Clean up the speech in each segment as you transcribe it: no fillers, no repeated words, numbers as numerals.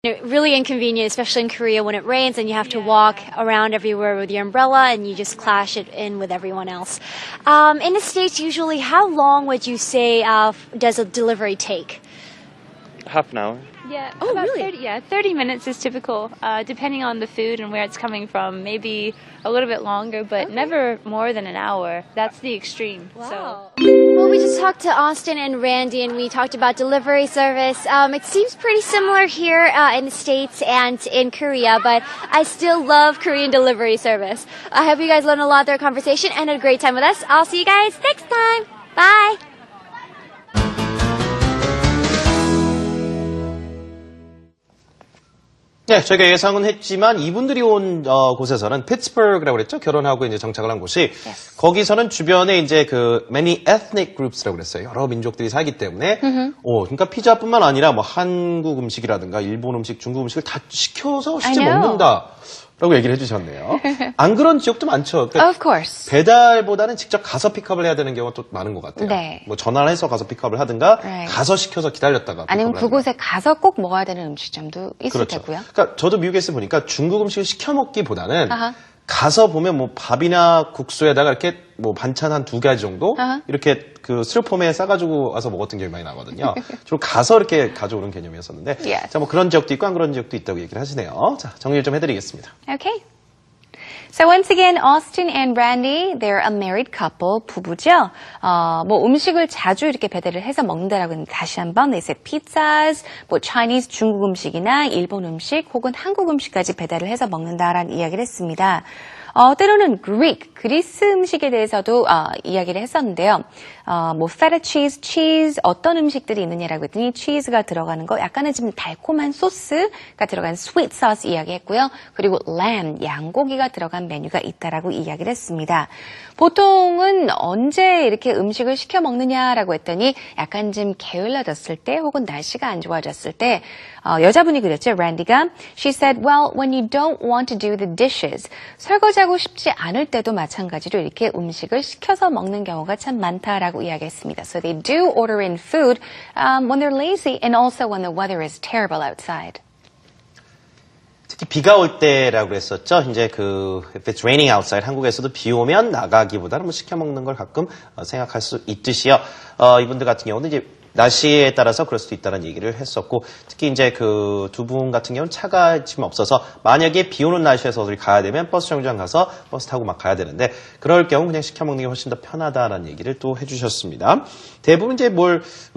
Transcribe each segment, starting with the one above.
Really inconvenient, especially in Korea when it rains and you have to walk around everywhere with your umbrella and you just clash it in with everyone else. In the States, usually, how long would you say does a delivery take? Half an hour. Yeah. Oh, about really? 30 minutes is typical, depending on the food and where it's coming from. Maybe a little bit longer, but never more than an hour. That's the extreme. Wow. Well, we just talked to Austin and Randy, and we talked about delivery service. It seems pretty similar here in the States and in Korea, but I still love Korean delivery service. I hope you guys learned a lot through our conversation and had a great time with us. I'll see you guys next time. Bye. 네, 저희가 예상은 했지만 이분들이 온 곳에서는 피츠버그라고 그랬죠. 결혼하고 이제 정착을 한 곳이 거기서는 주변에 이제 그 many ethnic groups라고 그랬어요. 여러 민족들이 살기 때문에 그러니까 피자뿐만 아니라 뭐 한국 음식이라든가 일본 음식, 중국 음식을 다 시켜서 실제 먹는다. 라고 얘기를 해주셨네요. 안 그런 지역도 많죠. 그러니까 Of course. 배달보다는 직접 가서 픽업을 해야 되는 경우가 또 많은 것 같아요. 네. 뭐 전화를 해서 가서 픽업을 하든가 Right. 가서 시켜서 기다렸다가 아니면 픽업을 그곳에 가서 꼭 먹어야 되는 음식점도 있을 그렇죠. 테고요. 그러니까 저도 미국에 있을 때 보니까 중국 음식을 시켜 먹기보다는 아하. 가서 보면 뭐 밥이나 국수에다가 이렇게 뭐 반찬 한 2가지 정도 아하. 이렇게 그 스티로폼에 싸가지고 와서 먹었던 기억이 많이 나거든요. 주로 가서 이렇게 가져오는 개념이었었는데 Yes. 자, 뭐 그런 지역도 있고 안 그런 지역도 있다고 얘기를 하시네요. 자, 정리를 좀 해드리겠습니다. Okay. So once again, Austin and Randy, they're a married couple, 부부죠. 뭐 음식을 자주 이렇게 배달을 해서 먹는다라고 했는데 다시 한번 they said pizzas, 뭐 Chinese 중국 음식이나 일본 음식 혹은 한국 음식까지 배달을 해서 먹는다라는 이야기를 했습니다. 때로는 그리스 음식에 대해서도 이야기를 했었는데요. 뭐 feta cheese, 어떤 음식들이 있느냐라고 했더니 cheese가 들어가는 거, 약간은 좀 달콤한 소스가 들어간 sweet sauce 이야기했고요. 그리고 lamb, 양고기가 들어간 메뉴가 있다라고 이야기를 했습니다. 보통은 언제 이렇게 음식을 시켜 먹느냐라고 했더니 약간 좀 게을러졌을 때 혹은 날씨가 안 좋아졌을 때 여자분이 그랬죠. 란디가 She said, well, when you don't want to do the dishes. 설거지하고 싶지 않을 때도 마찬가지로 이렇게 음식을 시켜서 먹는 경우가 참 많다라고 이야기했습니다. So they do order in food when they're lazy and also when the weather is terrible outside. 특히 비가 올 때라고 했었죠. 이제 if it's raining outside, 한국에서도 비 오면 나가기보다는 뭐 시켜 먹는 걸 가끔 생각할 수 있듯이요. 이분들 같은 경우는 이제 날씨에 따라서 그럴 수도 있다는 얘기를 했었고, 특히 이제 그 두 분 같은 경우는 차가 지금 없어서 만약에 비 오는 날씨에서 어디 가야 되면 버스 정류장 가서 버스 타고 막 가야 되는데 그럴 경우 그냥 시켜 먹는 게 훨씬 더 편하다라는 얘기를 또 해주셨습니다. 대부분 이제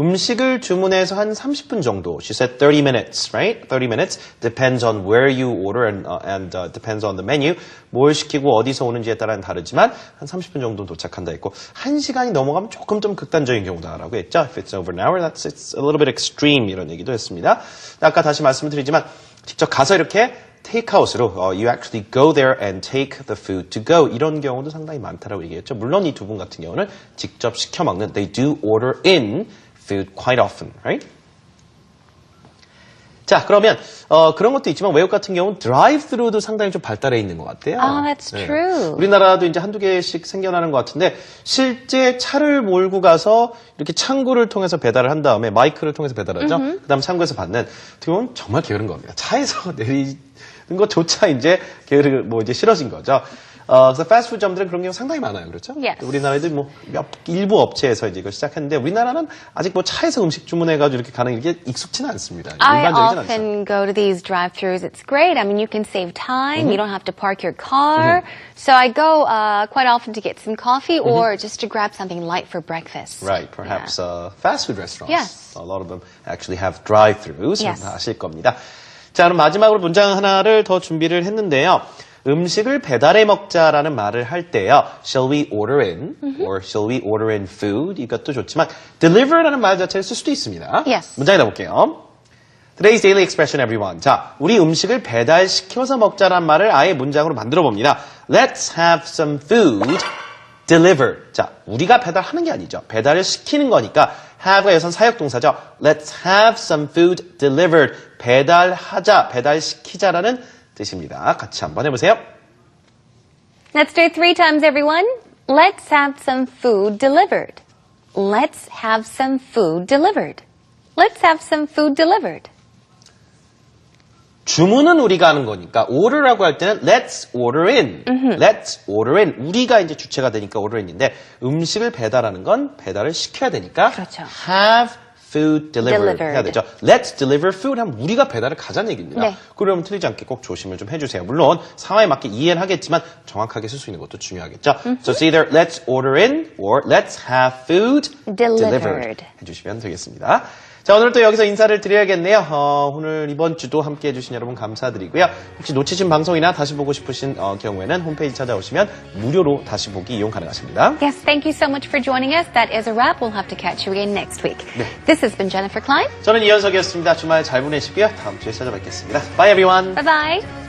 음식을 주문해서 한 30분 정도. She said 30 minutes, right? 30 minutes depends on where you order and depends on the menu. 뭘 시키고 어디서 오는지에 따라는 다르지만 한 30분 정도 도착한다 했고 1시간이 넘어가면 조금 좀 극단적인 경우다라고 했죠. If it's over an hour, it's a little bit extreme 이런 얘기도 했습니다. 아까 다시 말씀을 드리지만 직접 가서 이렇게 테이크아웃으로 you actually go there and take the food to go 이런 경우도 상당히 많다라고 얘기했죠. 물론 이 두 분 같은 경우는 직접 시켜 먹는 they do order in food quite often, right? 자, 그러면 그런 것도 있지만 외국 같은 경우는 드라이브-스루도 상당히 좀 발달해 있는 것 같아요. That's true. 우리나라도 이제 한두 개씩 생겨나는 것 같은데 실제 차를 몰고 가서 이렇게 창구를 통해서 배달을 한 다음에 마이크를 통해서 배달하죠. 그다음 창구에서 받는 어떻게 보면 정말 게으른 겁니다. 차에서 내리는 것조차 이제 이제 싫어진 거죠. 그래서 패스트푸드점들은 그런 경우 상당히 많아요. 그렇죠? Yes. 우리나라에도 일부 업체에서 이제 이걸 시작했는데 우리나라는 아직 뭐 차에서 음식 주문해가지고 이렇게 가는 게 익숙치는 않습니다. I 일반적이진 않죠. often go to these drive-thrus. It's great. I mean, you can save time. You don't have to park your car. So I go quite often to get some coffee or just to grab something light for breakfast. Right, perhaps fast food restaurants. Yes. A lot of them actually have drive-thrus. Yes. 다 아실 겁니다. 자, 그럼 마지막으로 문장 하나를 더 준비를 했는데요. 음식을 배달해 먹자라는 말을 할 때요. Shall we order in? Or shall we order in food? 이것도 좋지만 deliver라는 말 자체를 쓸 수도 있습니다. Yes. 문장에다 볼게요. Today's daily expression, everyone. 자, 우리 음식을 배달시켜서 먹자란 말을 아예 문장으로 만들어 봅니다. Let's have some food delivered. 자, 우리가 배달하는 게 아니죠. 배달을 시키는 거니까 have가 여기선 사역동사죠. Let's have some food delivered. 배달하자, 배달시키자라는 뜻입니다. 같이 한번 해보세요. Let's do it 3 times, everyone. Let's have some food delivered. Let's have some food delivered. Let's have some food delivered. 주문은 우리가 하는 거니까 order라고 할 때는 let's order in. let's order in. 우리가 이제 주체가 되니까 order in인데 음식을 배달하는 건 배달을 시켜야 되니까 그렇죠. have food delivered Delivered. 해야 되죠. Let's deliver food 하면 우리가 배달을 가자는 얘기입니다. 네. 그러면 틀리지 않게 꼭 조심을 좀 해주세요. 물론 상황에 맞게 이해는 하겠지만 정확하게 쓸 수 있는 것도 중요하겠죠. So it's either let's order in or let's have food Delivered. 해주시면 되겠습니다. 자, 오늘 또 여기서 인사를 드려야겠네요. 오늘 이번 주도 함께 해주신 여러분 감사드리고요. 혹시 놓치신 방송이나 다시 보고 싶으신 경우에는 홈페이지 찾아오시면 무료로 다시 보기 이용 가능하십니다. Yes, thank you so much for joining us. That is a wrap. We'll have to catch you again next week. This has been Jennifer Klein. 저는 이현석이었습니다. 주말 잘 보내시고요. 다음 주에 찾아뵙겠습니다. Bye everyone. Bye-bye.